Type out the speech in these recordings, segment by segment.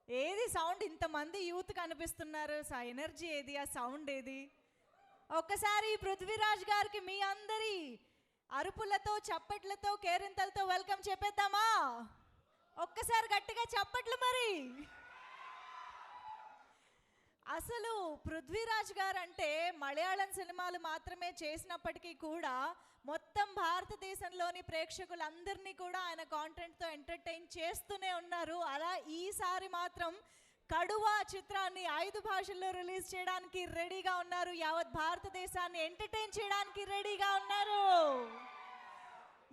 ఏది సౌండ్ ఇంతమంది యూత్ కనిపిస్తున్నారు, ఆ ఎనర్జీ ఏది, ఆ సౌండ్ ఏది? ఒక్కసారి పృథ్వీరాజ్ గారికి మీ అందరి అరుపులతో చప్పట్లతో కేరింతలతో వెల్కమ్ చెప్పేద్దామా? ఒక్కసారి గట్టిగా చప్పట్లు మరి. అసలు పృథ్వీరాజ్ గారు అంటే మలయాళం సినిమాలు మాత్రమే చేసినప్పటికీ కూడా మొత్తం భారతదేశంలోని ప్రేక్షకులందరినీ కూడా ఆయన కాంటెంట్తో ఎంటర్టైన్ చేస్తూనే ఉన్నారు. అలా ఈసారి మాత్రం కడువా చిత్రాన్ని 5 భాషల్లో రిలీజ్ చేయడానికి రెడీగా ఉన్నారు. యావత్ భారతదేశాన్ని ఎంటర్టైన్ చేయడానికి రెడీగా ఉన్నారు.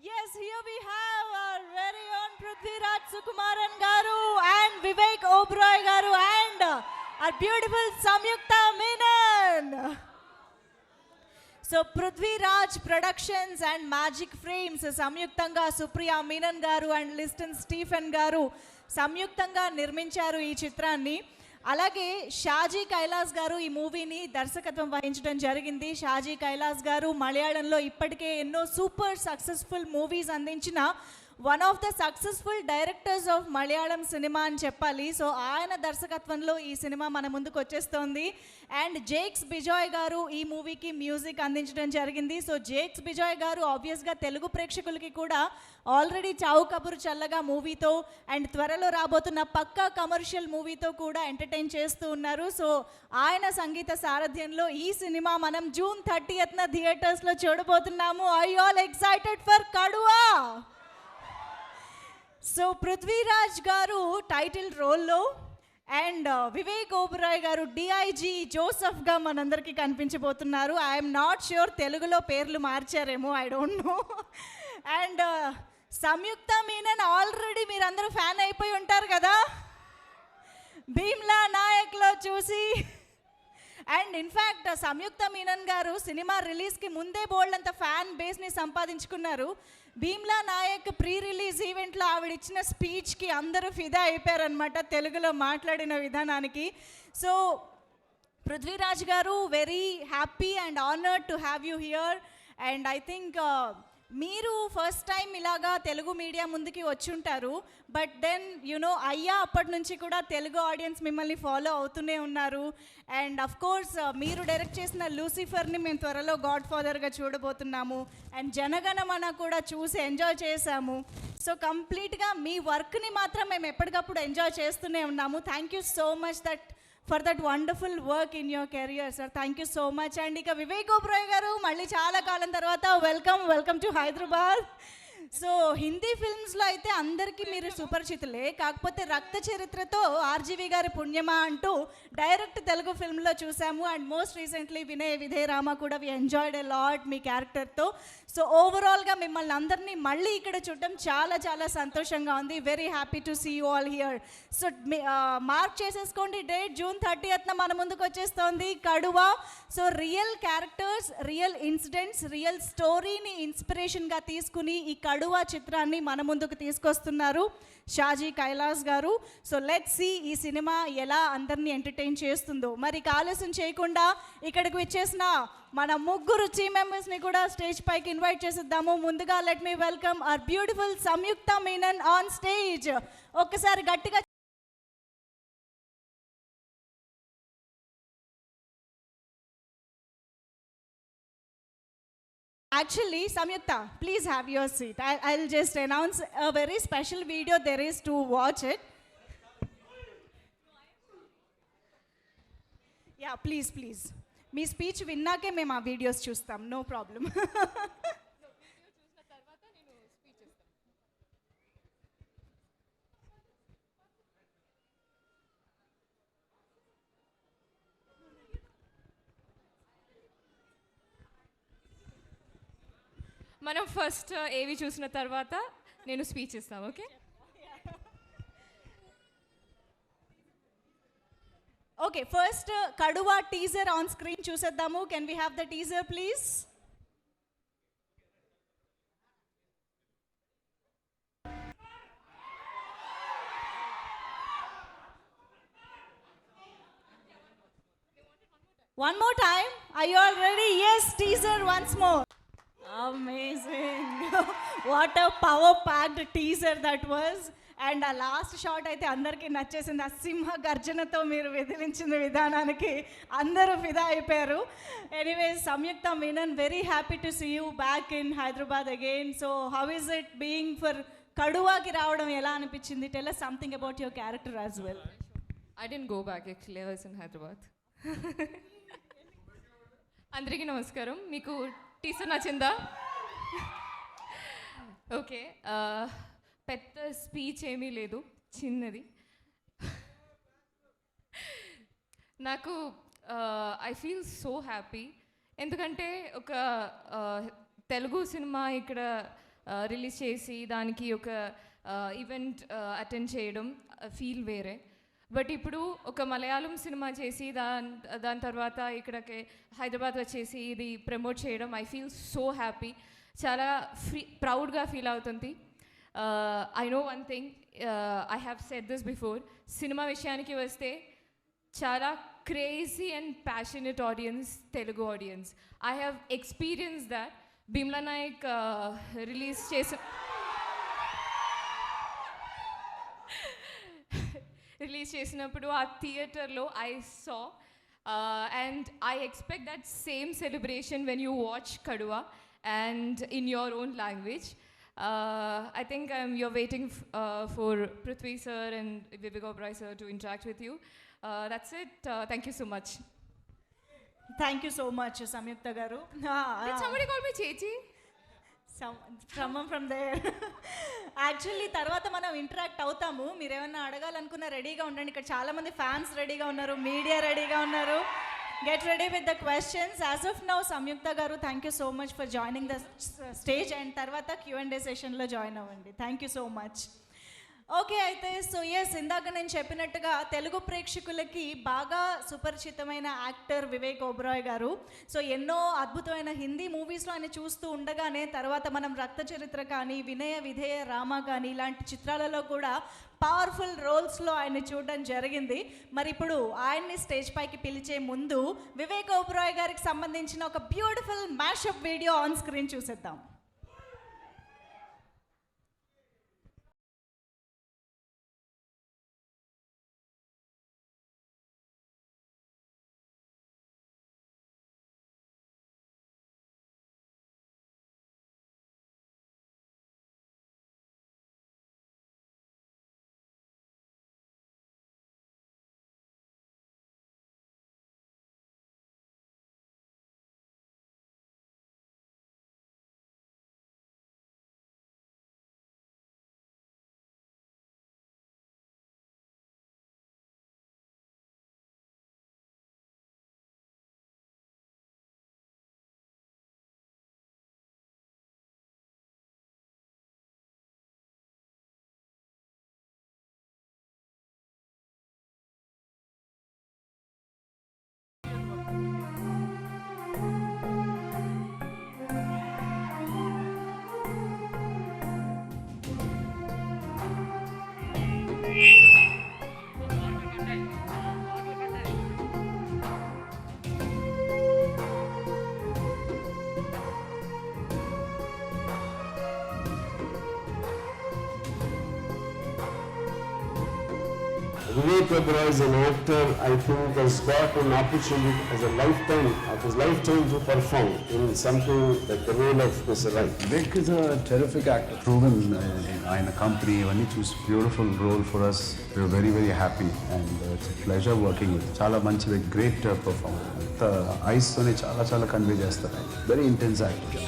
Yes, here we have our very own prithvirajsukumaran garu and Vivekoberoi garu and our beautiful SamyukthaMenon. So Prithviraj Productions and Magic Frames Samyuktanga Supriya Menon garu and Liston Stephen garu సంయుక్తంగా నిర్మించారు ఈ చిత్రాన్ని. అలాగే షాజీకైలాస్ గారు ఈ మూవీని దర్శకత్వం వహించడం జరిగింది. షాజీకైలాస్ గారు మలయాళంలో ఇప్పటికే ఎన్నో సూపర్ సక్సెస్ఫుల్ మూవీస్ అందించిన one of the successful directors of Malayalam cinema అని చెప్పాలి. సో ఆయన దర్శకత్వంలో ఈ సినిమా మన ముందుకు వచ్చేస్తోంది. అండ్ జేక్స్ బిజాయ్ గారు ఈ మూవీకి మ్యూజిక్ అందించడం జరిగింది. సో జేక్స్ బిజాయ్ గారు ఆబ్వియస్గా తెలుగు ప్రేక్షకులకి కూడా ఆల్రెడీ చావు కబురు చల్లగా మూవీతో అండ్ త్వరలో రాబోతున్న పక్కా కమర్షియల్ మూవీతో కూడా ఎంటర్టైన్ చేస్తూ ఉన్నారు. సో ఆయన సంగీత సారథ్యంలో ఈ సినిమా మనం June 30th థియేటర్స్లో చూడబోతున్నాము. I all excited for Kaduva. So Prithviraj garu title రోల్లో అండ్ వివేకోబరాయ్ గారు డిఐజీ జోసెఫ్గా మనందరికీ కనిపించబోతున్నారు. ఐఎమ్ నాట్ ష్యూర్ తెలుగులో పేర్లు మార్చారేమో, I don't know. And Samyuktha Menon already మీరందరూ ఫ్యాన్ అయిపోయి ఉంటారు కదా భీమ్లా నాయక్లో చూసి. అండ్ ఇన్ఫ్యాక్ట్ సంయుక్త మీనన్ గారు సినిమా రిలీజ్కి ముందే బోల్డ్ అంత ఫ్యాన్ బేస్ని సంపాదించుకున్నారు. భీమ్లా నాయక్ ప్రీ రిలీజ్ ఈవెంట్లో ఆవిడ ఇచ్చిన స్పీచ్కి అందరూ ఫిదా అయిపోయారనమాట తెలుగులో మాట్లాడిన విధానానికి. సో పృథ్వీరాజ్ గారు very happy and honoured to have you here. And I think మీరు ఫస్ట్ టైం ఇలాగా తెలుగు మీడియా ముందుకి వచ్చుంటారు. బట్ దెన్ యునో అయ్యా అప్పటి నుంచి కూడా తెలుగు ఆడియన్స్ మిమ్మల్ని ఫాలో అవుతూనే ఉన్నారు. అండ్ అఫ్ కోర్స్ మీరు డైరెక్ట్ చేసిన లూసిఫర్ని మేము త్వరలో గాడ్ ఫాదర్గా చూడబోతున్నాము. అండ్ జనగణమన కూడా చూసి ఎంజాయ్ చేశాము. సో కంప్లీట్గా మీ వర్క్ని మాత్రం మేము ఎప్పటికప్పుడు ఎంజాయ్ చేస్తూనే ఉన్నాము. Thank you so much for that wonderful work in your career sir. Thank you so much. And ఇక వివేకోబరాయ్ గారు మళ్ళీ చాలా కాలం తర్వాత welcome to Hyderabad. So Hindi ఫిల్మ్స్లో అయితే అందరికీ మీరు సుపరిచితులే, కాకపోతే రక్త చరిత్రతో ఆర్జీవి గారి పుణ్యమా అంటూ డైరెక్ట్ తెలుగు ఫిల్మ్లో చూసాము. అండ్ మోస్ట్ రీసెంట్లీ వినయ విధేయ రామ కూడా వి ఎంజాయ్డ్ ఎ లాట్ మీ క్యారెక్టర్తో. సో ఓవరాల్గా మిమ్మల్ని అందరినీ మళ్ళీ ఇక్కడ చూడటం చాలా చాలా సంతోషంగా ఉంది. Very happy to see you all here. So mark చేసేసుకోండి డేట్ June 30th మన ముందుకు వచ్చేస్తోంది Kaduva. So real characters, real incidents, real స్టోరీని ఇన్స్పిరేషన్గా తీసుకుని ఈ కడువా చిత్రాన్ని మన ముందుకు తీసుకొస్తున్నారు షాజీకైలాస్ గారు. సో లెట్స్ సీ ఈ సినిమా ఎలా అందరినీ ఎంటర్టైన్ చేస్తుందో. మరి ఆలస్యం చేయకుండా ఇక్కడికి వచ్చేసిన మన ముగ్గురు టీమ్ మెంబర్స్ని కూడా స్టేజ్ పైకి ఇన్వైట్ చేసిద్దాము. ముందుగా let me welcome our beautiful Samyuktha Menon on stage. ఒక్కసారి గట్టిగా Actually, Samyuktha, please have your seat. I'll just announce a very special video there is to watch it. Yeah, please. మీ స్పీచ్ విన్నాకే మేము ఆ వీడియోస్ చూస్తాం, నో ప్రాబ్లం. మనం first ఏవి చూసిన తర్వాత నేను స్పీచ్ ఇస్తాను. Okay okay first Kaduva teaser on screen చూసేద్దాము. Can we have the teaser please? One more time. Are you all ready? Yes, teaser once more. Amazing. What a power packed teaser that was. And ఆ last shot అయితే అందరికీ నచ్చేసింది. ఆ సింహ గర్జనతో మీరు విదిలించిన విధానానికి అందరూ ఫిదా అయిపోయారు. Anyways Samyuktha Menon, very happy to see you back in Hyderabad again. So how is it being for కడువాకి రావడం ఎలా అనిపించింది? Tell us something about your character as well. I didn't go back actually, I was in Hyderabad. అందరికీ నమస్కారం. మీకు teacher నచ్చిందా? Okay, పెద్ద speech ఏమీ లేదు, చిన్నది. నాకు ఐ ఫీల్ సో హ్యాపీ, ఎందుకంటే ఒక తెలుగు సినిమా ఇక్కడ రిలీజ్ చేసి దానికి ఒక ఈవెంట్ అటెండ్ చేయడం ఫీల్ వేరే. బట్ ఇప్పుడు ఒక మలయాళం సినిమా చేసి దాని తర్వాత ఇక్కడికి హైదరాబాద్ వచ్చేసి ఇది ప్రమోట్ చేయడం ఐ ఫీల్ సో హ్యాపీ, చాలా ప్రౌడ్గా ఫీల్ అవుతుంది. I know one thing, I have said this before, cinema విషయానికి వస్తే చాలా crazy and passionate audience Telugu audience. I have experience that. Bheemla Nayak release చేసినప్పుడు ఆ థియేటర్లో I saw, and I expect that same celebration when you watch Kaduva and in your own language. I think you're waiting for Prithvi sir and Vivekoberoi sir to interact with you. That's it. Thank you so much. Thank you so much, Samyuktha garu. Did somebody call me Chechi? From there. Actually తర్వాత మనం interact అవుతాము. మీరు ఏమన్నా అడగాలనుకున్నా రెడీగా ఉండండి. ఇక్కడ చాలామంది fans రెడీగా ఉన్నారు, మీడియా రెడీగా ఉన్నారు. Get ready with the questions. As of now, Samyuktha garu, thank you so much for joining the stage, and tarvata Q&A session lo join avandi. Thank you so much. Okay, అయితే so yes, ఇందాక నేను చెప్పినట్టుగా తెలుగు ప్రేక్షకులకి బాగా సుపరిచితమైన actor Vivek Oberoi గారు. So ఎన్నో అద్భుతమైన హిందీ మూవీస్లో ఆయన చూస్తూ ఉండగానే తర్వాత మనం రక్త చరిత్ర కానీ, వినయ విధేయ రామ కానీ ఇలాంటి చిత్రాలలో కూడా పవర్ఫుల్ రోల్స్లో ఆయన చూడడం జరిగింది. మరి ఇప్పుడు ఆయన్ని స్టేజ్ పైకి పిలిచే ముందు వివేక్ ఓబెరాయ్ గారికి సంబంధించిన ఒక beautiful mashup video on screen చూసేద్దాం. Vivekoberoi is an actor, I think, has got an opportunity as a lifetime, of his lifetime to perform in something like the role of Mr. Right. Vivek is a terrific actor. Proven in a company, when he chose beautiful role for us, we were very, very happy, and it's a pleasure working with. Chala manchi, great performer. The eyes tone chala convey chestaru. Very intense actor.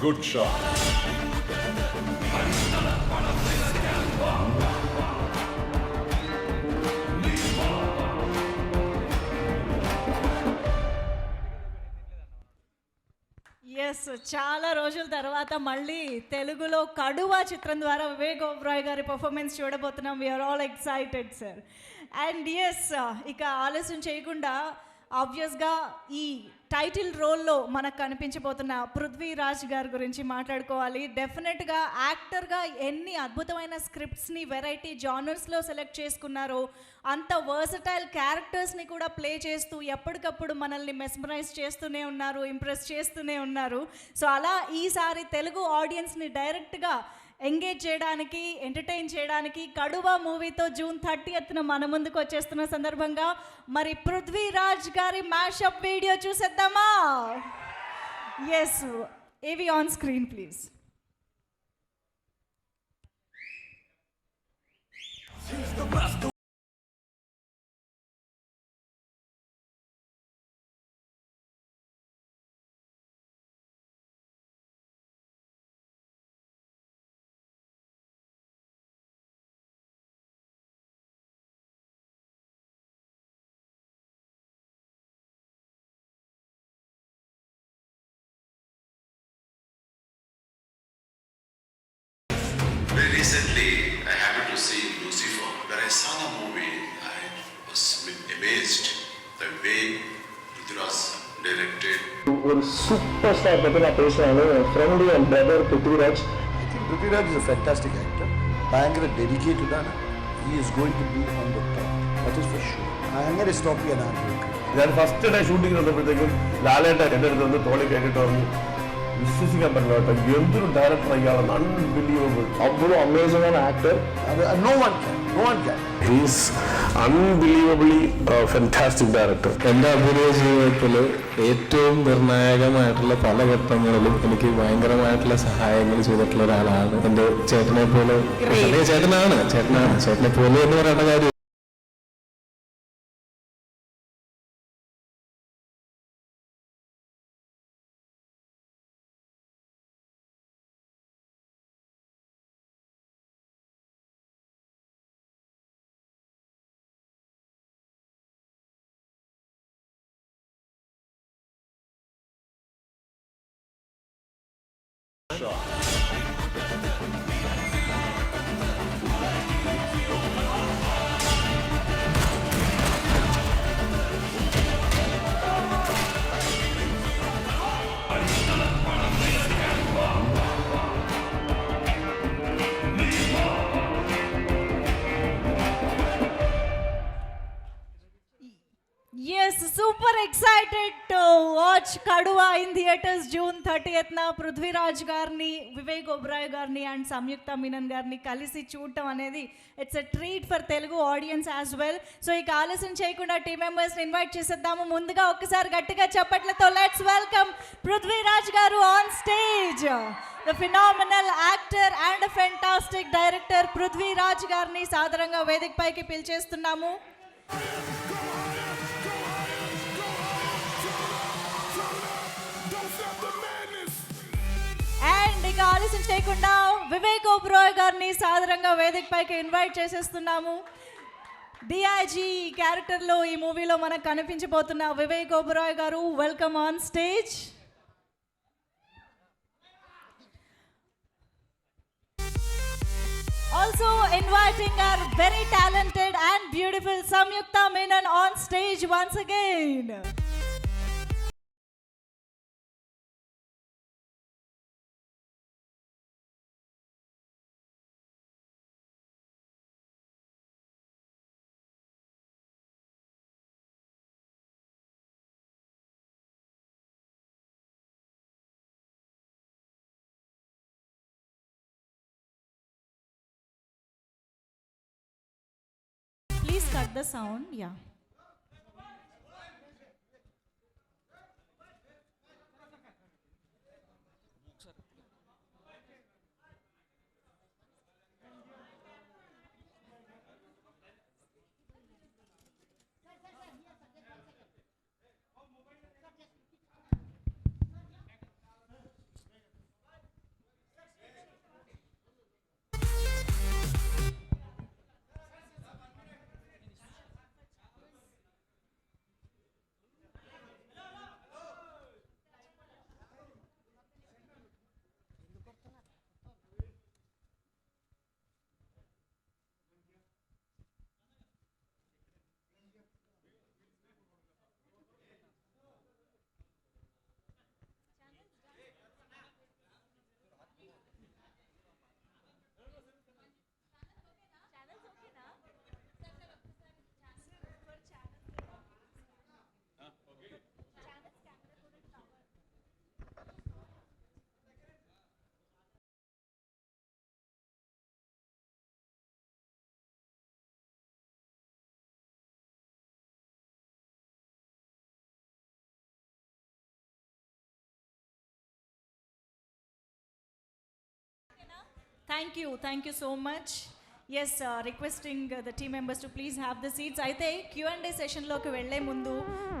Good shot. Yes, చాలా రోజుల తర్వాత మళ్ళీ తెలుగులో కడువా చిత్రం ద్వారా వివేక్ ఓబెరాయ్ గారి performance చూడబోతున్నాం. We are all excited sir. And yes, ఇక ఆలస్యం చేయకుండా ఆబ్వియస్గా ఈ టైటిల్ రోల్లో మనకు కనిపించబోతున్న పృథ్వీరాజ్ గారి గురించి మాట్లాడుకోవాలి. డెఫినెట్గా యాక్టర్గా ఎన్ని అద్భుతమైన స్క్రిప్ట్స్ని వెరైటీ జానర్స్లో సెలెక్ట్ చేసుకున్నారో, అంత వర్సటైల్ క్యారెక్టర్స్ని కూడా ప్లే చేస్తూ ఎప్పటికప్పుడు మనల్ని మెస్మరైజ్ చేస్తూనే ఉన్నారు, ఇంప్రెస్ చేస్తూనే ఉన్నారు. సో అలా ఈసారి తెలుగు ఆడియన్స్ని డైరెక్ట్గా ఎంగేజ్ చేయడానికి, ఎంటర్టైన్ చేయడానికి కడువా మూవీతో జూన్ 30th మన ముందుకు వచ్చేస్తున్న సందర్భంగా మరి పృథ్వీరాజ్ గారి మ్యాషప్ వీడియో చూసేద్దామా? ఎస్, ఏవి on screen please. Very recently, I happened to see Lucifer. When I saw the movie, I was amazed the way Prithviraj directed. ஒரு சூப்பர் ஸ்டார் பற்றி நான் பேசுகிறேன். Friend and brother Prithviraj. I think Prithviraj is a fantastic actor. ഭയങ്കര dedicated ആണ്. He is going to be on the top. That is for sure. അങ്ങനെ stop ചെയ്യാൻ ആഗ്രഹിക്കും. ഞാൻ ഫസ്റ്റ് ഡേ ഷൂട്ടിംഗ് വന്നപ്പോഴത്തേക്കും ലാലേട്ട എൻ്റെ അടുത്ത് വന്ന് തോളി കേട്ടിട്ട് പറഞ്ഞു, വിശ്വസിക്കാൻ പറ്റില്ല കേട്ടോ, എന്തൊരു ഡയറക്ടർ അയാളാണ്, അൺബിലീവബിൾ. അவ்வளோ അമേസിംഗ് ആണ് actor. No one can. He is unbelievably fantastic director. എൻ്റെ അഭിനയ ജീവിതത്തിൽ ഏറ്റവും നിർണായകമായിട്ടുള്ള പല ഘട്ടങ്ങളിലും എനിക്ക് ഭയങ്കരമായിട്ടുള്ള സഹായങ്ങൾ ചെയ്തിട്ടുള്ള ഒരാളാണ്. എൻ്റെ ചേട്ടനെ പോലെ, ചേട്ടനെ പോലെ എന്ന് പറയേണ്ട കാര്യം. Yes, super excited to watch Kaduva in theaters June 30th. Prithviraj garni, Vivekoberoi garni and SamyukthaMenon garni kalisi చూడటం అనేది it's a treat for Telugu audience as well. So ఈ ఆలస్యం చేయకుండా టీమ్ మెంబర్స్ ని ఇన్వైట్ చేసేద్దాము. ముందుగా ఒక్కసారి గట్టిగా చప్పట్లతో లెట్స్ వెల్కమ్ పృథ్వీరాజ్ గారు on stage. The phenomenal actor and a fantastic director Prithviraj గారిని సాదరంగా వేదికపైకి పిలిచేస్తున్నాము. అండ్ ఇక ఆలస్యం చేయకుండా వివేకోబెరోయ్ గారిని సాదరంగా వేదికపైకి ఇన్వైట్ చేసేస్తున్నాము. డిఐజీ క్యారెక్టర్లో ఈ మూవీలో మనకు కనిపించబోతున్న వివేకోబెరోయ్ గారు, welcome on stage. Also inviting our very talented and beautiful SamyukthaMenon on stage once again. Please cut the sound. Yeah. Thank you so much. Yes, requesting the team members to please have the seats. అయితే Q&A సెషన్లోకి వెళ్ళే ముందు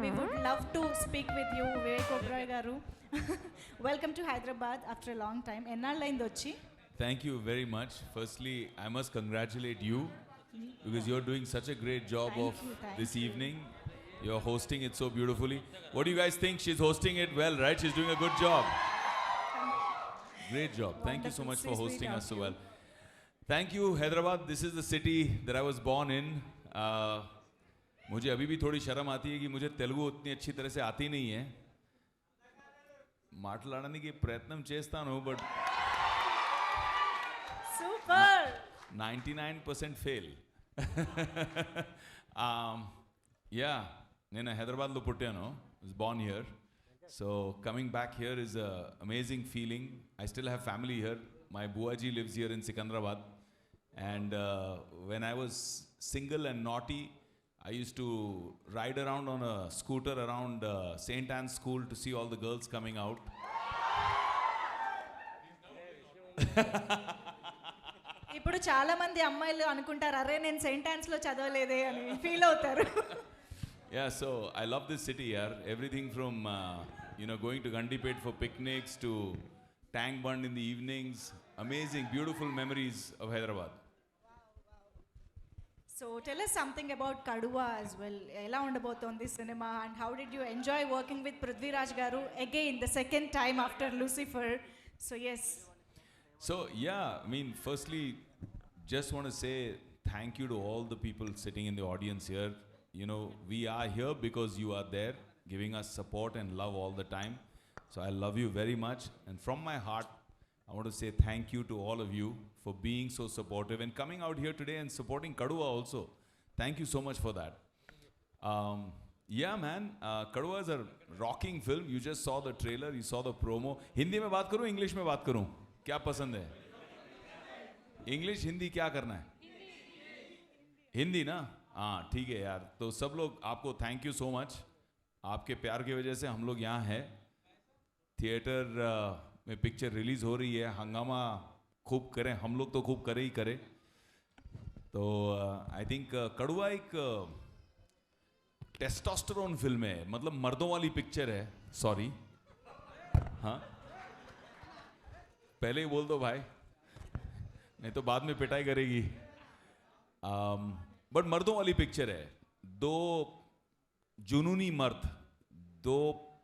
we would love to speak with you, Vivekoberoi గారు. Welcome to Hyderabad after a long time. ఎన్నాళ్ళైంది వచ్చి? Thank you very much. Firstly, I must congratulate you because you're doing such a great job this evening. You're hosting it so beautifully. What do you guys think? She's hosting it well, right? She's doing a good job. Great job. Thank you so much for hosting us so well. Thank you, Hyderabad. This is the city that I was born in. मुझे अभी भी थोड़ी शर्म आती है कि मुझे तेलुगु उतनी अच्छी तरह से आती नहीं है. మాట్లాడడానికి ప్రయత్నం చేస్తాను బట్ సూపర్ 99% ఫెయిల్. యా నేను హైదరాబాద్లో పుట్టాను. was born here. So coming back here is a amazing feeling. I still have family here. My buaji lives here in Sikandrabad. And when I was single and naughty, I used to ride around on a scooter around St. Anne's School to see all the girls coming out. ఇప్పుడు చాలా మంది అమ్మాయిలు అనుకుంటారు అరే నేను Saint Ann's లో చదవలేదే అని feel అవుతారు. Yeah, so I love this city here. Everything from going to Gandipet for picnics to Tank Bund in the evenings. Amazing, beautiful memories of Hyderabad. So tell us something about Kaduva as well. ఎలా ఉండబోతోంది cinema and how did you enjoy working with Prithviraj garu again the second time after Lucifer? So yes. So yeah, I mean, firstly, just want to say thank you to all the people sitting in the audience here. We are here because you are there, giving us support and love all the time. So I love you very much. And from my heart, I want to say thank you to all of you for being so supportive and coming out here today and supporting Kaduva also. Thank you so much for that. Yeah, man, Kaduva is a rocking film. You just saw the trailer, you saw the promo. Hindi mein baat karu, English mein baat karu? Kya pasand hai? English, Hindi kya karna hai? Hindi na? हाँ ठीक है यार. तो सब लोग आपको thank you so much. आपके प्यार की वजह से हम लोग यहाँ हैं. थिएटर में पिक्चर रिलीज़ हो रही है. हंगामा खूब करें, हम लोग तो खूब करे ही करे. तो आई थिंक कड़ुआ एक टेस्टोस्टेरोन फिल्म है, मतलब मर्दों वाली पिक्चर है. सॉरी, हाँ पहले ही बोल दो भाई, नहीं तो बाद में पिटाई करेगी. बट मर्दों वाली पिक्चर है. दो जुनूनी मर्द, दो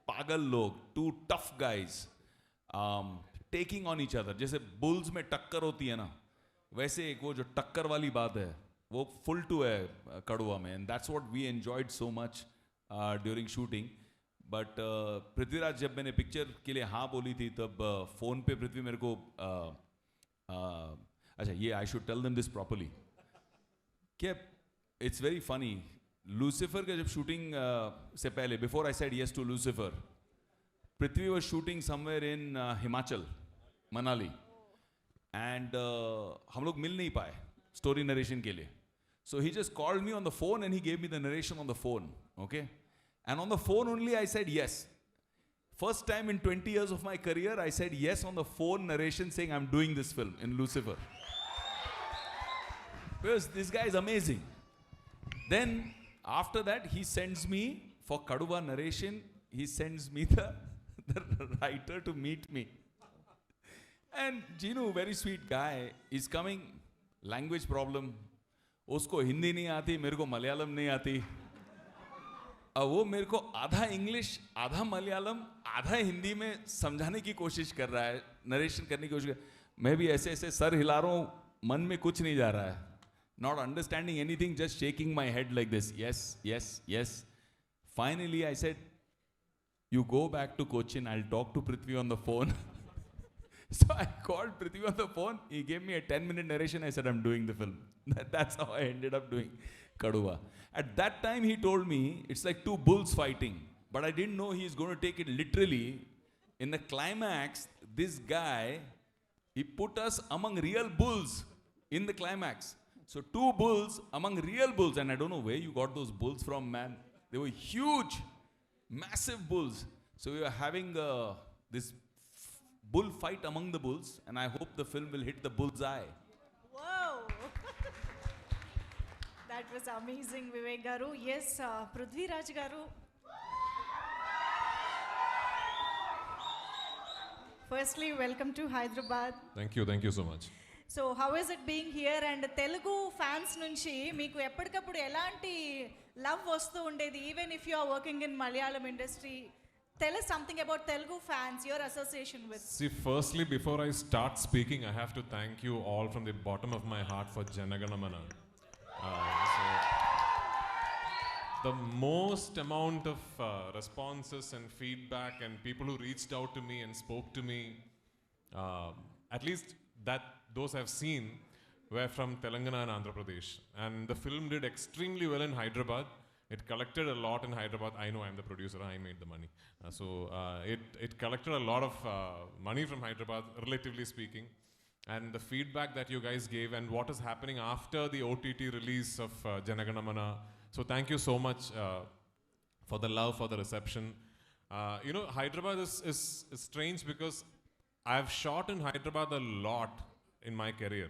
पागल लोग, two tough guys taking on each other. जैसे बुल्स में टक्कर होती है ना, वैसे एक वो जो टक्कर वाली बात है वो फुल टू है कड़ुआ में. And that's what we enjoyed so much during shooting. But Prithviraj जब मैंने पिक्चर के लिए हाँ बोली थी तब फ़ोन पे पृथ्वी मेरे को अच्छा ये I should tell them this properly. क्या इट्स वेरी फनी. लूसीफर का जब शूटिंग से पहले, before I said yes to Lucifer, Prithvi was shooting somewhere in Himachal, Manali. And हम लोग मिल नहीं पाए स्टोरी नरेशन के लिए. So he just called me on the phone and he gave me the narration on the phone. Okay, and on the phone only I said yes. First time in 20 years of my career, I said yes on the phone narration saying I'm doing this film in Lucifer. Because this guy is amazing. Then after that, he sends me for Kaduva narration, he sends me the writer to meet me. And Jinu, very sweet guy, is coming, language problem. उसको हिंदी नहीं आती, मेरे को मलयालम नहीं आती. अब वो मेरे को आधा इंग्लिश, आधा मलयालम, आधा हिंदी में समझाने की कोशिश कर रहा है, नरेशन करने की कोशिश कर. मैं भी ऐसे ऐसे सर हिला रहा हूँ, मन में कुछ नहीं जा रहा है. Not understanding anything, just shaking my head like this. Yes, yes, yes. Finally, I said, you go back to Cochin, I'll talk to Prithvi on the phone. So I called Prithvi on the phone. He gave me a 10-minute narration. I said, I'm doing the film. That's how I ended up doing Kaduva. At that time, he told me, it's like two bulls fighting. But I didn't know he's going to take it literally. In the climax, this guy, he put us among real bulls in the climax. So two bulls among real bulls. And I don't know where you got those bulls from, man. They were huge, massive bulls. So we were having this bullfight among the bulls, and I hope the film will hit the bullseye. Wow. That was amazing, Vivek garu. Yes, Prithviraj garu. Firstly, welcome to Hyderabad. Thank you so much. So, how is it being here? And Telugu fans nunchi meeku eppadikappudu elanti love vastu undedi, even if you are working in Malayalam industry. Tell us something about Telugu fans, your association with. See, firstly, before I start speaking, I have to thank you all from the bottom of my heart for Janaganamana. The most amount of responses and feedback and people who reached out to me and spoke to me, at least that those I've seen were from Telangana and Andhra Pradesh. And the film did extremely well in Hyderabad. It collected a lot in Hyderabad. I know I'm the producer, I made the money. It collected a lot of money from Hyderabad, relatively speaking. And the feedback that you guys gave and what is happening after the OTT release of Janaganamana. So thank you so much for the love, for the reception. Hyderabad is strange because I've shot in Hyderabad a lot in my career.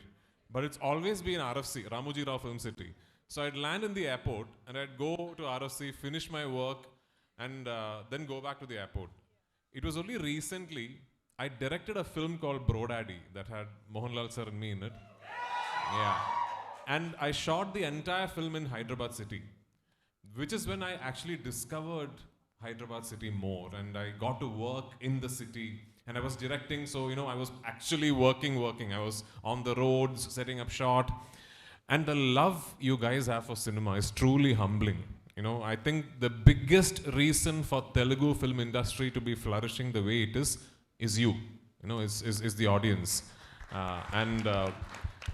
But it's always been RFC, Ramoji Rao Film City. So I'd land in the airport and I'd go to RFC, finish my work, and then go back to the airport. It was only recently I directed a film called Bro Daddy that had Mohanlal sir and me in it. Yeah. And I shot the entire film in Hyderabad city, which is when I actually discovered Hyderabad city more, and I got to work in the city. And I was directing, so I was actually working. I was on the roads, setting up shot. And the love you guys have for cinema is truly humbling. I think the biggest reason for Telugu film industry to be flourishing the way it is you. Is the audience.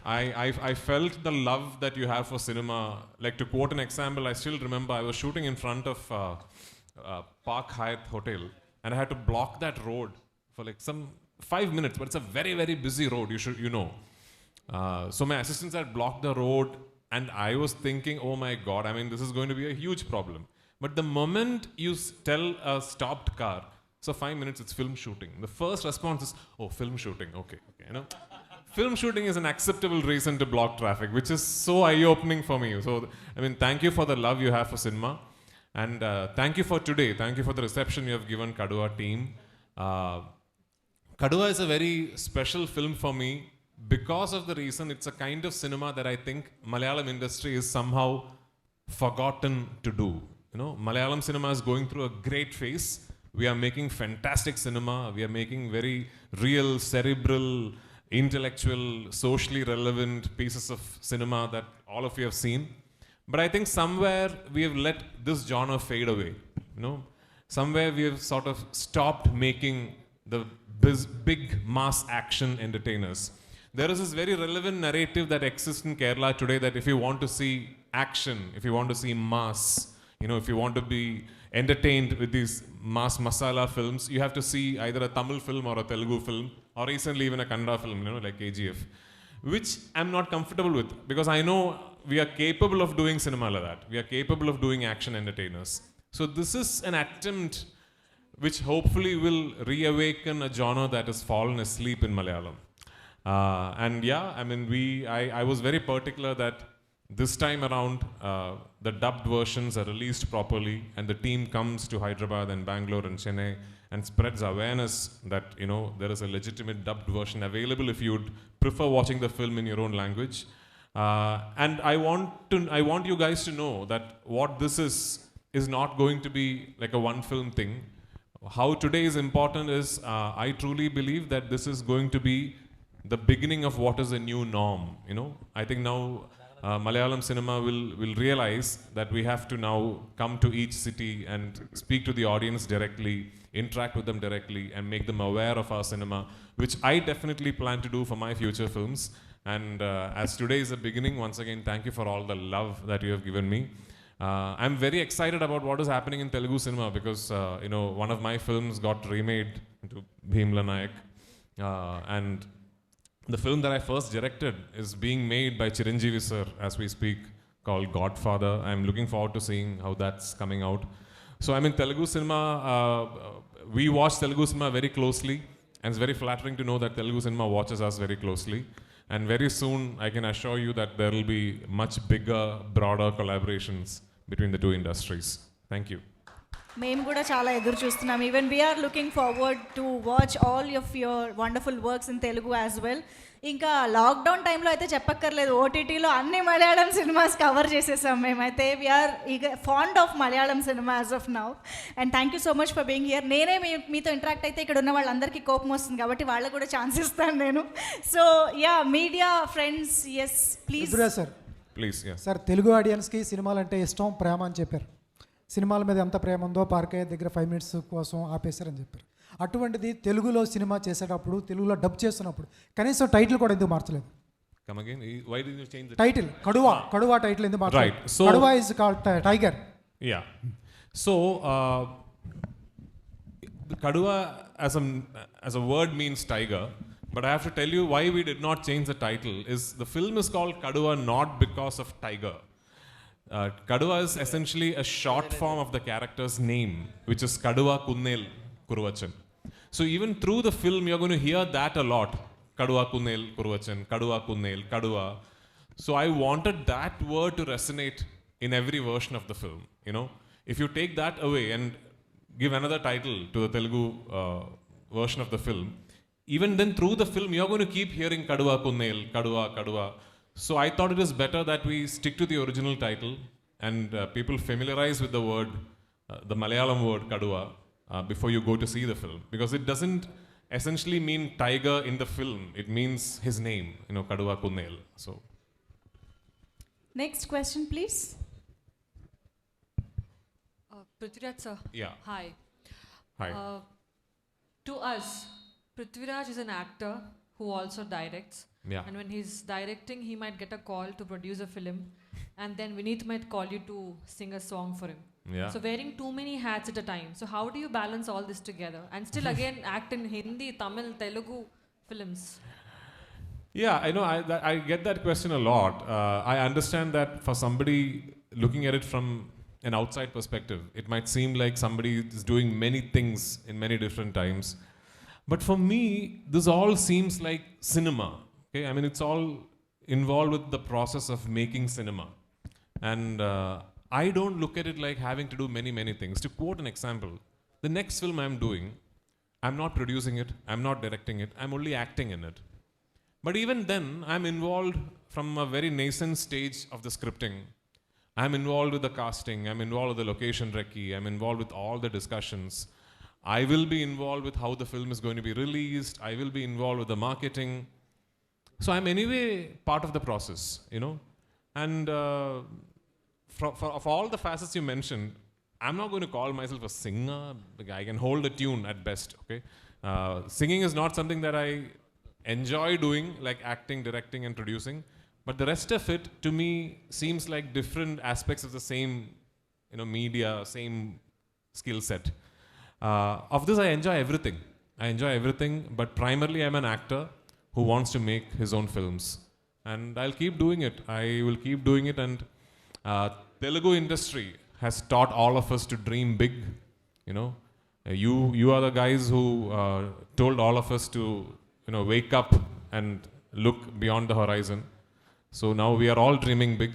I felt the love that you have for cinema. Like, to quote an example, I still remember I was shooting in front of Park Hyatt Hotel, and I had to block that road for like some 5 minutes, but it's a very, very busy road, so my assistants had blocked the road, and I was thinking, oh my God, this is going to be a huge problem. But the moment you tell a stopped car, so 5 minutes, it's film shooting. The first response is, oh, film shooting, okay. Film shooting is an acceptable reason to block traffic, which is so eye-opening for me. So, thank you for the love you have for cinema. And thank you for today. Thank you for the reception you have given Kaduva team. Kaduva is a very special film for me because of the reason it's a kind of cinema that I think Malayalam industry is somehow forgotten to do. Malayalam cinema is going through a great phase. We are making fantastic cinema. We are making very real, cerebral, intellectual, socially relevant pieces of cinema that all of you have seen. But I think somewhere we have let this genre fade away. Somewhere we have sort of stopped making the big mass action entertainers. There is this very relevant narrative that exists in Kerala today that if you want to see action, if you want to see mass, if you want to be entertained with these mass masala films, you have to see either a Tamil film or a Telugu film, or recently even a Kannada film, like KGF, which I'm not comfortable with, because I know we are capable of doing cinema like that. We are capable of doing action entertainers. So this is an attempt which hopefully will reawaken a genre that has fallen asleep in Malayalam. I was very particular that this time around the dubbed versions are released properly, and the team comes to Hyderabad and Bangalore and Chennai and spreads awareness that there is a legitimate dubbed version available if you'd prefer watching the film in your own language. And I want you guys to know that what this is not going to be like a one film thing. How today is important is I truly believe that this is going to be the beginning of what is a new norm. I think now Malayalam cinema will realize that we have to now come to each city and speak to the audience directly, interact with them directly, and make them aware of our cinema, which I definitely plan to do for my future films. And as today is the beginning, once again, thank you for all the love that you have given me. I'm very excited about what is happening in Telugu cinema because, one of my films got remade into Bhimla Nayak. And the film that I first directed is being made by Chiranjeevi sir as we speak, called Godfather. I'm looking forward to seeing how that's coming out. So Telugu cinema, we watch Telugu cinema very closely. And it's very flattering to know that Telugu cinema watches us very closely. And very soon, I can assure you that there will be much bigger, broader collaborations between the two industries. Thank you. మేము కూడా చాలా ఎదురు చూస్తున్నాం. Even we are looking forward to watch all of your wonderful works in Telugu as well. ఇంకా lockdown టైంలో అయితే చెప్పక్కర్లేదు, ఓటీటీలో అన్ని మలయాళం సినిమాస్ కవర్ చేసేసాం మేమైతే. We are fond of Malayalam cinema as of now. And thank you so much for being here. నేనే మీతో ఇంటరాక్ట్ అయితే ఇక్కడ ఉన్న వాళ్ళందరికీ కోపం వస్తుంది కాబట్టి వాళ్ళకు కూడా ఛాన్స్ ఇస్తాను నేను. So yeah, media friends, yes please sir. Please sir, Telugu ఆడియన్స్కి సినిమాలు అంటే ఇష్టం, ప్రేమ అని చెప్పారు. సినిమాల మీద ఎంత ప్రేమ ఉందో పార్క్ అయ్యే దగ్గర 5 minutes కోసం ఆపేశారని చెప్పారు. అటువంటిది తెలుగులో సినిమా చేసేటప్పుడు, తెలుగులో డబ్ చేస్తున్నప్పుడు కనీసం టైటిల్ కూడా ఎందుకు మార్చలేదు? Come again. Why did you change the title? Kaduva title ఎందుకు మార్చలేదు? Right. So కడువా is called tiger. Yeah. So Kaduva as a word means tiger, but I have to tell you why we did not change the title. Is the film is called Kaduva not because of tiger. Kaduva is essentially a short form of the character's name, which is Kaduva Kunnel Kuruvachan. So even through the film, you're going to hear that a lot. Kaduva Kunnel Kuruvachan, Kaduva Kunnel, Kaduva. So I wanted that word to resonate in every version of the film. You know, if you take that away and give another title to the Telugu version of the film, even then through the film, you're going to keep hearing Kaduva Kunnel, Kaduva, Kaduva. So I thought it is better that we stick to the original title and people familiarize with the word, the Malayalam word Kaduva, before you go to see the film. Because it doesn't essentially mean tiger in the film. It means his name, you know, Kaduva Kunnel. So. Next question, please. Prithviraj sir. Yeah. Hi. Hi. To us, Prithviraj is an actor who also directs. Yeah. And when he's directing, he might get a call to produce a film, and then Vineet might call you to sing a song for him. Yeah. So wearing too many hats at a time. So how do you balance all this together and still again act in Hindi, Tamil, Telugu films? Yeah, I know. I get that question a lot. I understand that for somebody looking at it from an outside perspective, it might seem like somebody is doing many things in many different times. But for me, this all seems like cinema. Okay, I mean, it's all involved with the process of making cinema. And I don't look at it like having to do many things. To quote an example, the next film I'm doing, I'm not producing it, I'm not directing it, I'm only acting in it. But even then, I'm involved from a very nascent stage of the scripting. I'm involved with the casting, I'm involved with the location recce, I'm involved with all the discussions. I will be involved with how the film is going to be released, I will be involved with the marketing. So I'm anyway part of the process, you know. And of all the facets you mentioned, I'm not going to call myself a singer. I can hold a tune at best, okay. Singing is not something that I enjoy doing, like acting, directing and producing. But the rest of it, to me, seems like different aspects of the same, you know, media, same skill set. Of this, I enjoy everything. But primarily, I'm an actor who wants to make his own films. And I'll keep doing it. I will keep doing it. And Telugu industry has taught all of us to dream big. You know, you are the guys who told all of us to, you know, wake up and look beyond the horizon. So now we are all dreaming big.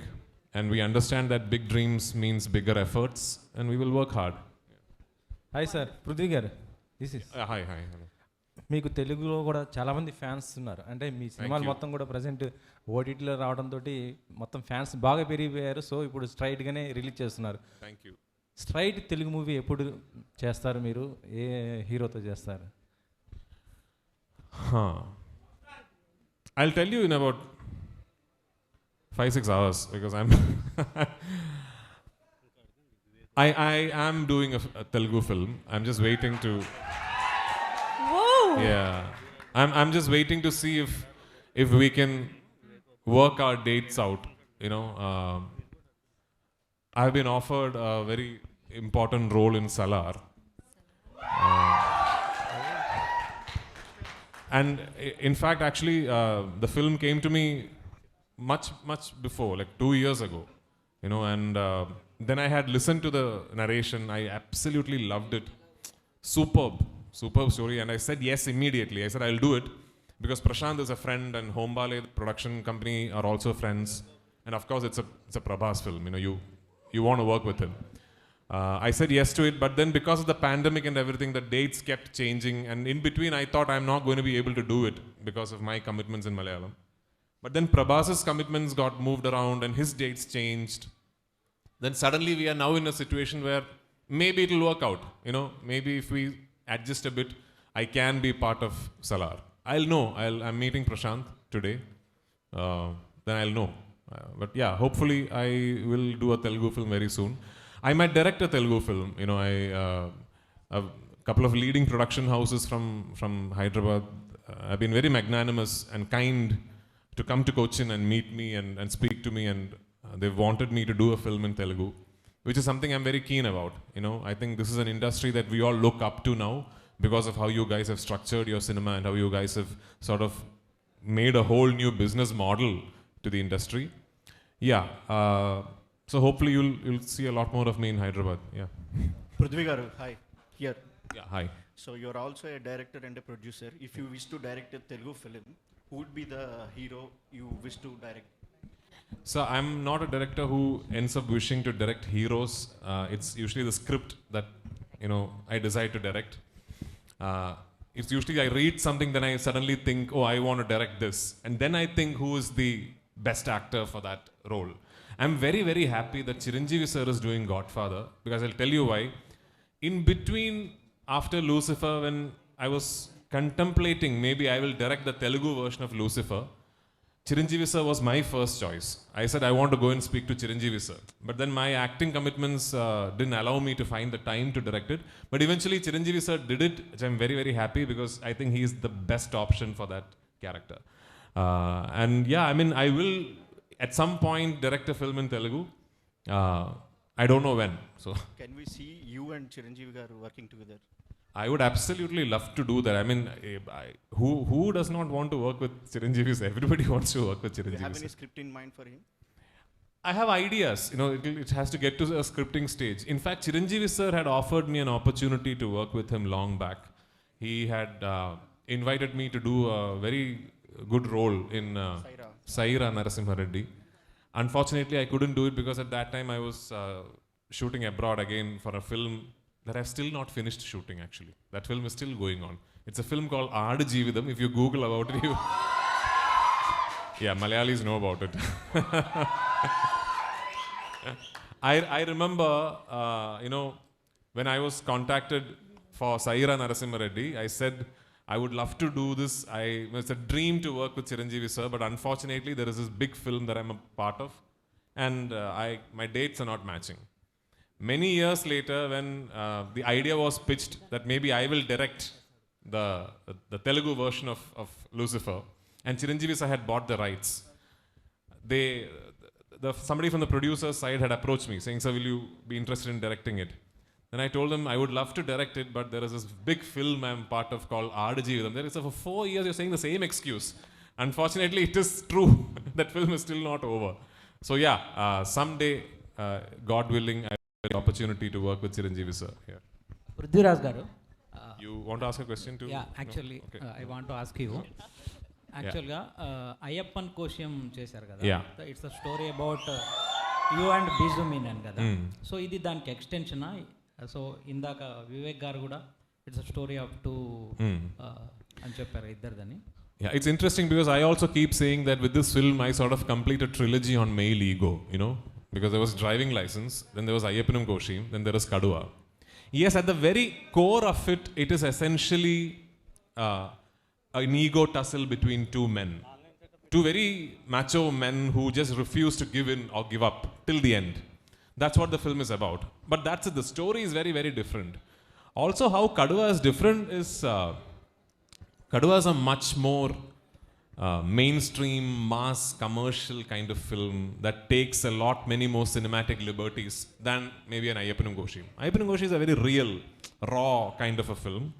And we understand that big dreams means bigger efforts. And we will work hard. Hi sir, Prithvi garu. This is. Hi. Hello. మీకు తెలుగులో కూడా చాలామంది fans ఉన్నారు. అంటే మీ సినిమాలు మొత్తం కూడా present ఓటీటీలో రావడంతో మొత్తం ఫ్యాన్స్ బాగా పెరిగిపోయారు. సో ఇప్పుడు స్ట్రైట్గానే రిలీజ్ చేస్తున్నారు. Thank you. Straight Telugu movie ఎప్పుడు చేస్తారు మీరు? ఏ హీరోతో చేస్తారు? I'll tell you in about 5-6 hours because I am doing a Telugu film. I'm just waiting to. Whoa! Yeah, I'm just waiting to see if we can work our dates out. You know, I've been offered a very important role in Salaar. And in fact, actually, the film came to me much before, like 2 years ago. You know, and then I had listened to the narration. I absolutely loved it. superb story. And I said yes immediately. I said, I'll do it. Because Prashant is a friend and Hombale, the production company, are also friends. And of course, it's a Prabhas film. You know, you want to work with him. I said yes to it, but then because of the pandemic and everything, the dates kept changing. And in between, I thought I'm not going to be able to do it because of my commitments in Malayalam. But then Prabhas's commitments got moved around and his dates changed. Then suddenly we are now in a situation where maybe it'll work out. You know, maybe if we adjust a bit, I can be part of Salaar. I'll know. I'm meeting Prashant today. Then I'll know. But yeah, hopefully I will do a Telugu film very soon. I might direct a Telugu film. You know, a couple of leading production houses from Hyderabad have been very magnanimous and kind to come to Cochin and meet me and speak to me, and they've wanted me to do a film in Telugu, which is something I'm very keen about. You know, I think this is an industry that we all look up to now because of how you guys have structured your cinema and how you guys have sort of made a whole new business model to the industry. Yeah. So hopefully you'll see a lot more of me in Hyderabad. Yeah. Prithviraj, hi. Here. Yeah, hi. So you're also a director and a producer. If you wish to direct a Telugu film, who would be the hero you wish to direct? So I'm not a director who ends up wishing to direct heroes. It's usually the script that, you know, I decide to direct. It's usually I read something, then I suddenly think, oh, I want to direct this. And then I think who is the best actor for that role. I'm very, very happy that Chiranjeevi sir is doing Godfather, because I'll tell you why. In between, after Lucifer, when I was contemplating maybe I will direct the Telugu version of Lucifer, Chiranjeevi sir was my first choice. I said I want to go and speak to Chiranjeevi sir. But then my acting commitments didn't allow me to find the time to direct it. But eventually Chiranjeevi sir did it, which I'm very, very happy, because I think he is the best option for that character. And yeah, I mean, I will at some point direct a film in Telugu. I don't know when. So can we see you and Chiranjeevi garu working together? I would absolutely love to do that. I mean, who does not want to work with Chiranjeevi sir? Everybody wants to work with Chiranjeevi sir. Do you have any script in mind for him? I have ideas. You know, it has to get to a scripting stage. In fact, Chiranjeevi sir had offered me an opportunity to work with him long back. He had invited me to do a very good role in Saira Narasimha Reddy. Unfortunately, I couldn't do it because at that time I was shooting abroad again for a film that I've still not finished shooting, actually. That film is still going on. It's a film called Aad Jeevitham. If you Google about it, you... Yeah, Malayalis know about it. I remember, you know, when I was contacted for Saira Narasimha Reddy, I said, I would love to do this. It's a dream to work with Chiranjeevi sir, but unfortunately there is this big film that I'm a part of, and my dates are not matching. Many years later, when the idea was pitched that maybe I will direct the Telugu version of Lucifer, and Chiranjeevi sir had bought the rights, somebody from the producer's side had approached me saying, sir, will you be interested in directing it? Then I told them I would love to direct it, but there is this big film I'm part of called Aad Jeevitham. There is for 4 years you're saying the same excuse. Unfortunately, it is true. That film is still not over. So yeah, someday, God willing, I will get the opportunity to work with Chiranjeevi sir. Yeah. Prithviraj garu. You want to ask a question too? Yeah, actually, no? Okay. I want to ask you. Actually, Ayyappan Kosham chesaru kada. Yeah. It's a story about you and Biju Menon kada. So idi daniki extension so indaka Vivek garu kuda it's a story of two అని చెప్పారు ఇద్దరిదని. Yeah, it's interesting because I also keep saying that with this film I sort of complete a trilogy on male ego, you know, because there was Driving License, then there was Ayyappanam Koshim, then there is Kaduva. Yes, at the very core of it, it is essentially an ego tussle between two men. Two very macho men who just refuse to give in or give up till the end. That's what the film is about. But that's it. The story is very, very different. Also, how Kaduva is different is Kaduva is a much more mainstream, mass, commercial kind of film that takes many more cinematic liberties than maybe an Ayyappanam Koshim. Ayyappanam Koshim is a very real, raw kind of a film.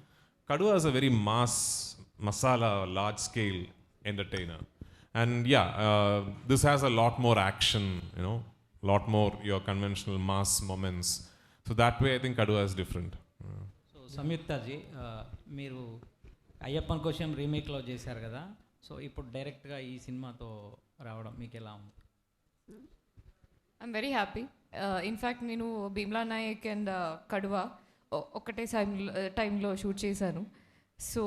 Kaduva is a very mass, masala, large-scale entertainer. And yeah, this has a lot more action, you know, a lot more your conventional mass moments. So that way I think Kaduva is different. So సంయుక్తాజీ మీరు అయ్యప్పన్ కోసం రీమేక్లో చేశారు కదా, so ఇప్పుడు డైరెక్ట్గా ఈ సినిమాతో రావడం మీకు ఎలా ఉంది? I'm very happy. ఇన్ఫ్యాక్ట్ నేను భీమ్లా నాయక్ అండ్ కడువా ఒకటే టైంలో షూట్ చేశాను. సో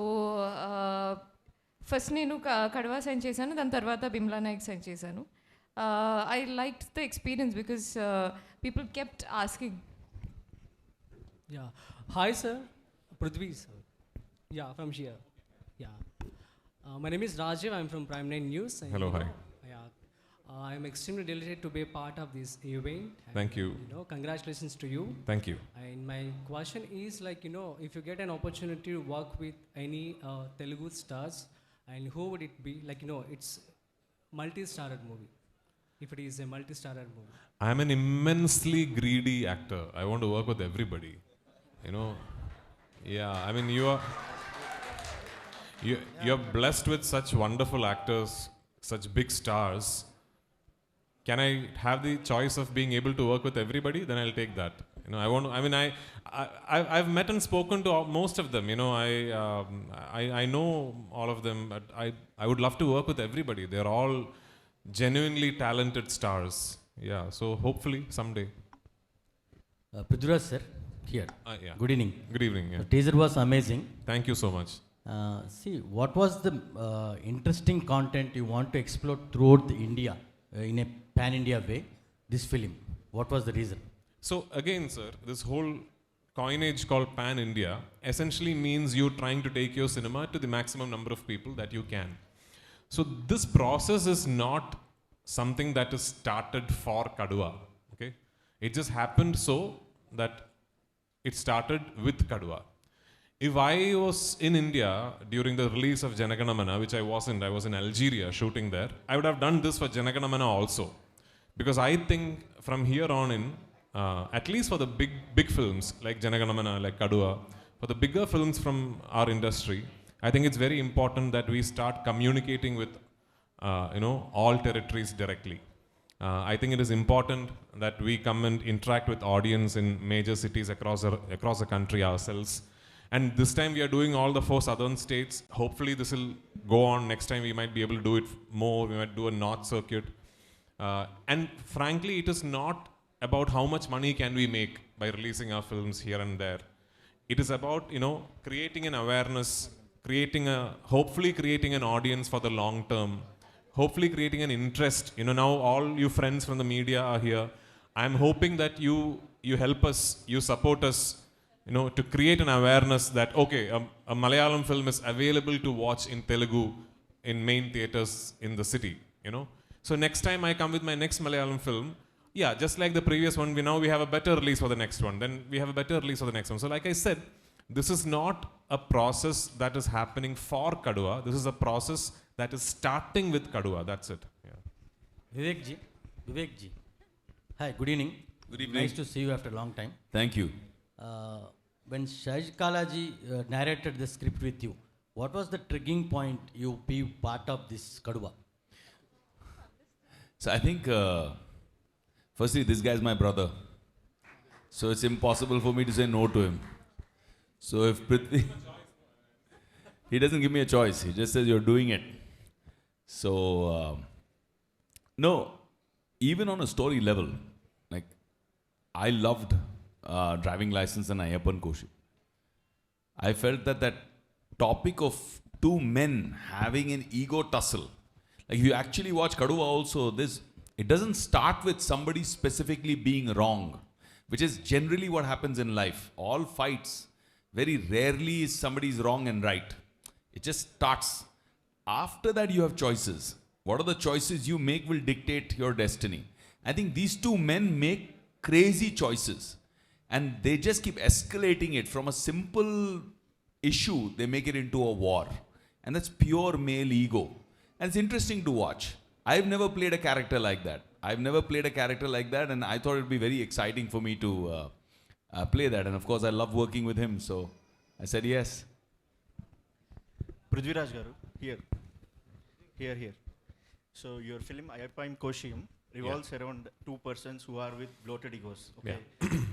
ఫస్ట్ నేను కడువా సెండ్ చేశాను, దాని తర్వాత భీమ్లా నాయక్ సెండ్ చేశాను. I like the experience because people kept asking. Yeah. Hi, sir. Prithvi, sir. Yeah, from here. Yeah. My name is Rajiv. I'm from Prime 9 News. And, Hello, hi. Yeah. I'm extremely delighted to be a part of this event. Thank you. Congratulations to you. Thank you. And my question is like, if you get an opportunity to work with any Telugu stars, and who would it be? Like, it's multi-starred movie. If it is a multi-starred movie. I'm an immensely greedy actor. I want to work with everybody. Yeah, I mean, you're blessed with such wonderful actors, such big stars. Can I have the choice of being able to work with everybody? Then I'll take that. I've met and spoken to most of them. I know all of them, but I would love to work with everybody. They're all genuinely talented stars. Yeah, so hopefully someday. Prithviraj sir, here. Yeah. Good evening. Good evening. Yeah. The teaser was amazing. Thank you so much. See, what was the interesting content you want to explore throughout India in a pan-India way? This film. What was the reason? So again, sir, this whole coinage called pan-India essentially means you trying to take your cinema to the maximum number of people that you can. So this process is not something that is started for Kaduva. Okay, it just happened so that it started with Kaduva. If I was in India during the release of Janaganamana, which I wasn't, I was in Algeria shooting there, I would have done this for Janaganamana also. Because I think from here on in, at least for the big films like Janaganamana, like Kaduva, for the bigger films from our industry, I think it's very important that we start communicating with all territories directly. I think it is important that we come and interact with audience in major cities across the country ourselves. And this time we are doing all the 4 southern states. Hopefully this will go on. Next time we might be able to do it more. We might do a north circuit. And frankly, it is not about how much money can we make by releasing our films here and there. It is about, creating an awareness, hopefully creating an audience for the long term. Hopefully creating an interest. Now all you friends from the media are here. I'm hoping that you help us, you support us, to create an awareness that, okay, a Malayalam film is available to watch in Telugu in main theaters in the city, So next time I come with my next Malayalam film, yeah, just like the previous one, we have a better release for the next one. Then we have a better release for the next one. So like I said, this is not a process that is happening for Kaduva. This is a process that is starting with Kaduva. That's it. Yeah. Vivek ji. Hi, good evening. Good evening. Nice to see you after a long time. Thank you. When Shajikailas narrated the script with you, what was the triggering point you be part of this Kaduva? So I think, firstly, this guy is my brother. So it's impossible for me to say no to him. So if Prithvi, he doesn't give me a choice. He just says, you're doing it. So, no, even on a story level, like, I loved driving license and Ayyappan Koshi. I felt that topic of 2 men having an ego tussle, like if you actually watch Kaduva also, it doesn't start with somebody specifically being wrong, which is generally what happens in life. All fights, very rarely is somebody's wrong and right. It just starts. After that you have choices. What are the choices you make will dictate your destiny. I think these 2 men make crazy choices. And they just keep escalating it from a simple issue, they make it into a war. And that's pure male ego. And it's interesting to watch. I've never played a character like that. And I thought it would be very exciting for me to play that. And of course, I love working with him. So I said yes. Prithviraj garu, here. So your film Ayyappan Koshiyam revolves around 2 persons who are with bloated egos. Okay.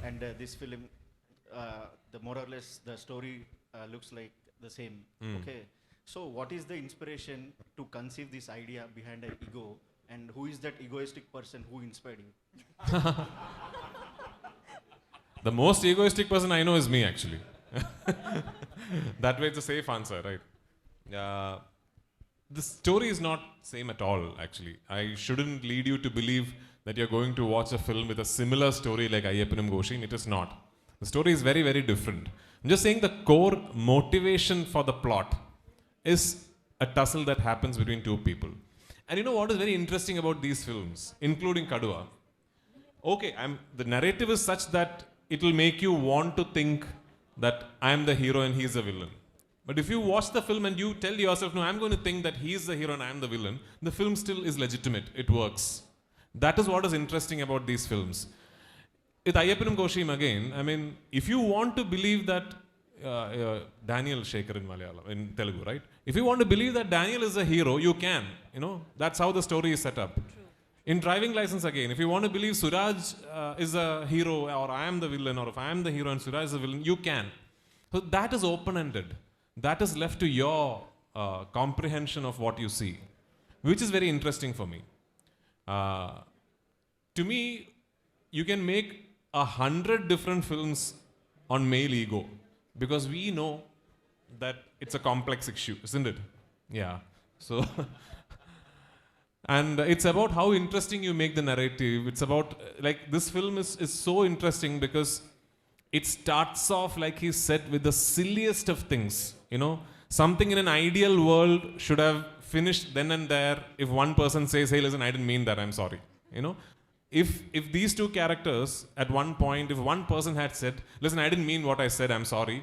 And this film the more or less the story looks like the same. Okay. So what is the inspiration to conceive this idea behind an ego, and who is that egoistic person who inspired you? The most egoistic person I know is me, actually. That way it's a safe answer, right? The story is not same at all, actually. I shouldn't lead you to believe that you're going to watch a film with a similar story like Ayyappanam Goshim. It is not. The story is very, very different. I'm just saying the core motivation for the plot is a tussle that happens between two people. And you know what is very interesting about these films, including Kaduva? Okay, the narrative is such that it will make you want to think that I'm the hero and he's the villain. But if you watch the film and you tell yourself, no, I'm going to think that he's the hero and I'm the villain, the film still is legitimate. It works. That is what is interesting about these films. With Ayyappanam Goshim again, I mean, if you want to believe that Daniel Shekhar in Malayalam, in Telugu, right? If you want to believe that Daniel is a hero, you can. You know, that's how the story is set up. In Driving License again, if you want to believe Suraj is a hero, or I am the villain, or if I am the hero and Suraj is the villain, you can. So that is open-ended. That is left to your comprehension of what you see, which is very interesting for me. To me, you can make 100 different films on male ego, because we know that it's a complex issue, isn't it? Yeah. So, and it's about how interesting you make the narrative. It's about, like, this film is so interesting because it starts off, like he said, with the silliest of things. You know, something in an ideal world should have finished then and there if one person says, hey, listen, I didn't mean that, I'm sorry. You know, if these two characters at one point, if one person had said, listen, I didn't mean what I said, I'm sorry,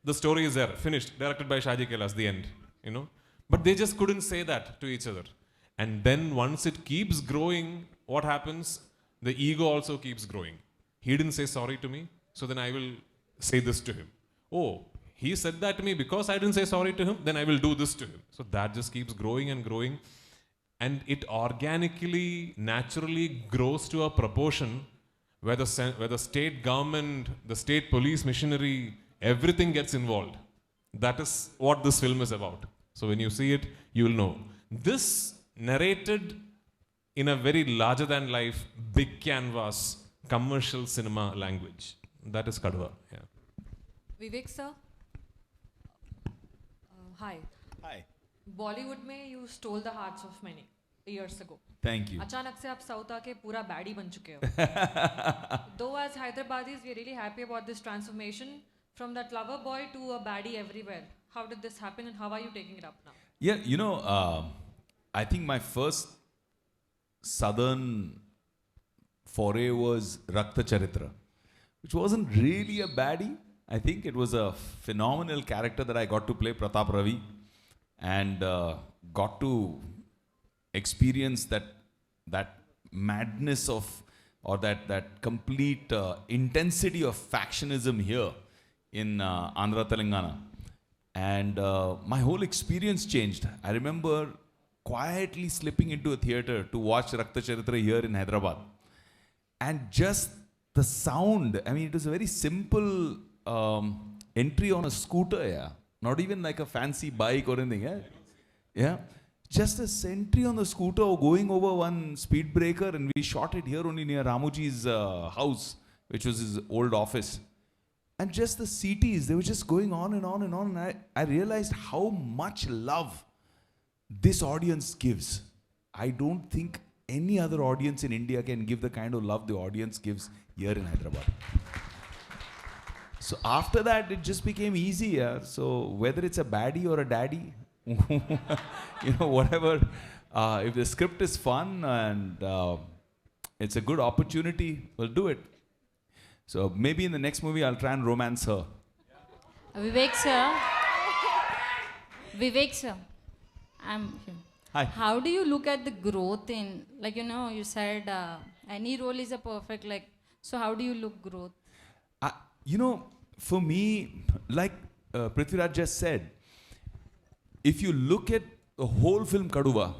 the story is there, finished, directed by Shajikailas, the end. You know, but they just couldn't say that to each other. And then once it keeps growing, what happens? The ego also keeps growing. He didn't say sorry to me, so then I will say this to him. Oh, he said that to me because I didn't say sorry to him, then I will do this to him. So that just keeps growing and growing. And it organically, naturally grows to a proportion where the state government, the state police machinery, everything gets involved. That is what this film is about. So when you see it, you will know. This narrated in a very larger than life, big canvas, commercial cinema language. That is Kaduva. Yeah. Vivek sir. Hi. Hi. Bollywood में you stole the hearts of many years ago. Thank you. अचानक से आप south आके पूरा baddie बन चुके हो. Though as Hyderabadis, we are really happy about this transformation from that lover boy to a baddie everywhere. How did this happen and how are you taking it up now? Yeah, you know, I think my first southern foray was Rakta Charitra, which wasn't really a baddie. I think it was a phenomenal character that I got to play, Pratap Ravi, and got to experience that madness of, or that complete intensity of factionism here in Andhra Telangana. And my whole experience changed. I remember quietly slipping into a theater to watch Rakta Charitra here in Hyderabad. And just the sound, I mean, it was a very simple entry on a scooter, yeah. Not even like a fancy bike or anything, yeah. Yeah. Just a entry on the scooter going over one speed breaker, and we shot it here only near Ramuji's house, which was his old office. And just the CTs, they were just going on and on and on. And I realized how much love this audience gives. I don't think any other audience in India can give the kind of love the audience gives here in Hyderabad. So after that, it just became easier. So whether it's a baddie or a daddy, you know, whatever, if the script is fun and it's a good opportunity, we'll do it. So maybe in the next movie, I'll try and romance her. Vivek sir, I'm here. Hi. How do you look at the growth in, like, you know, you said any role is a perfect, like, so how do you look growth? You know, for me, like Prithviraj just said, if you look at the whole film Kaduva,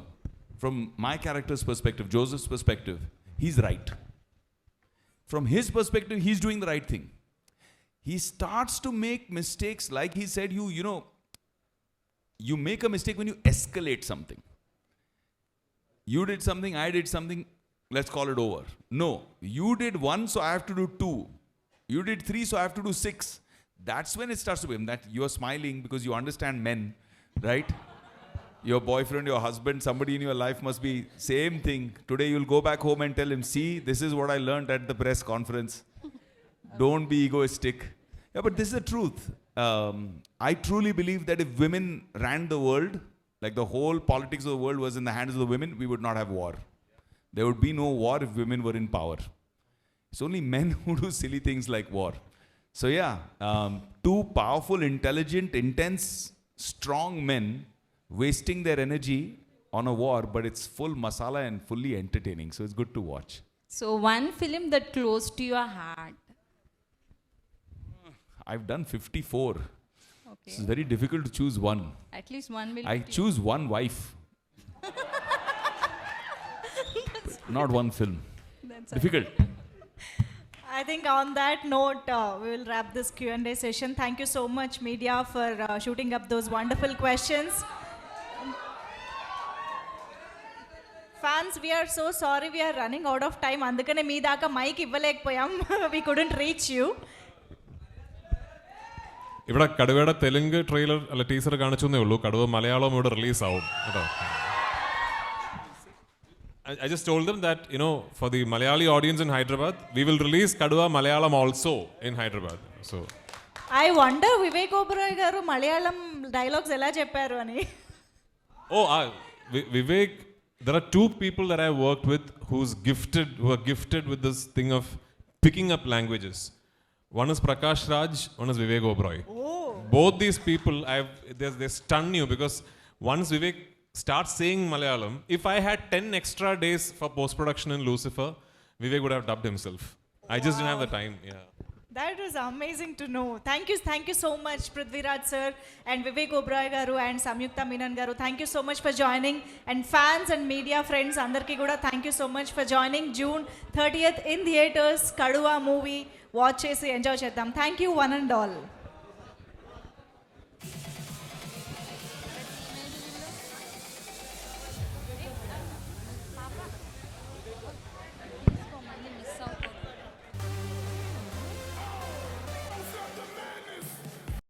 from my character's perspective, Joseph's perspective, he's right. From his perspective, he's doing the right thing. he starts to make mistakes. Like he said, you make a mistake when you escalate something. You did something, I did something, let's call it over. No, you did 1, so I have to do 2. You did 3, so I have to do 6. That's when it starts to be that you're smiling because you understand men, right? Your boyfriend, your husband, somebody in your life must be same thing. Today you'll go back home and tell him, see, this is what I learned at the press conference. Don't be egoistic. Yeah, but this is the truth. I truly believe that if women ran the world, like the whole politics of the world was in the hands of the women, we would not have war. There would be no war if women were in power. It's only men who do silly things like war. So yeah, 2 powerful, intelligent, intense, strong men wasting their energy on a war, but it's full masala and fully entertaining. So it's good to watch. So one film that close to your heart. I've done 54. Okay. It's very difficult to choose one. At least one will. I choose one wife. Not one film. That's Difficult. I think on that note, we will wrap this Q&A session. Thank you so much, media, for shooting up those wonderful questions. Fans, we are so sorry we are running out of time. Andukane mee daaka mic ivvalekpoyam. We couldn't reach you. ഇവിടെ കടുവയുടെ Telugu trailer അല്ല teaser കാണിച്ചേ ഉള്ളൂ. കടുവ മലയാളം ഇവിടെ release ആവും കേട്ടോ. I just told them that, for the Malayali audience in Hyderabad, we will release Kaduva Malayalam also in Hyderabad. So I wonder Vivekoberoi garu Malayalam dialogues ela chepparu ani. Vivek, there are 2 people that I worked with who are gifted with this thing of picking up languages. One is Prakash Raj, one is Vivekoberoi. Both these people, they stun you because once Vivek starts saying Malayalam, if I had 10 extra days for post-production in Lucifer, Vivek would have dubbed himself. I just didn't have the time. Yeah. That was amazing to know. Thank you so much, Prithviraj sir and Vivekoberoi garu and SamyukthaMenon garu. Thank you so much for joining. And fans and media friends, andarki kuda thank you so much for joining. June 30th in theaters, Kaduva movie. Watch chesi enjoy cheddam. Thank you one and all.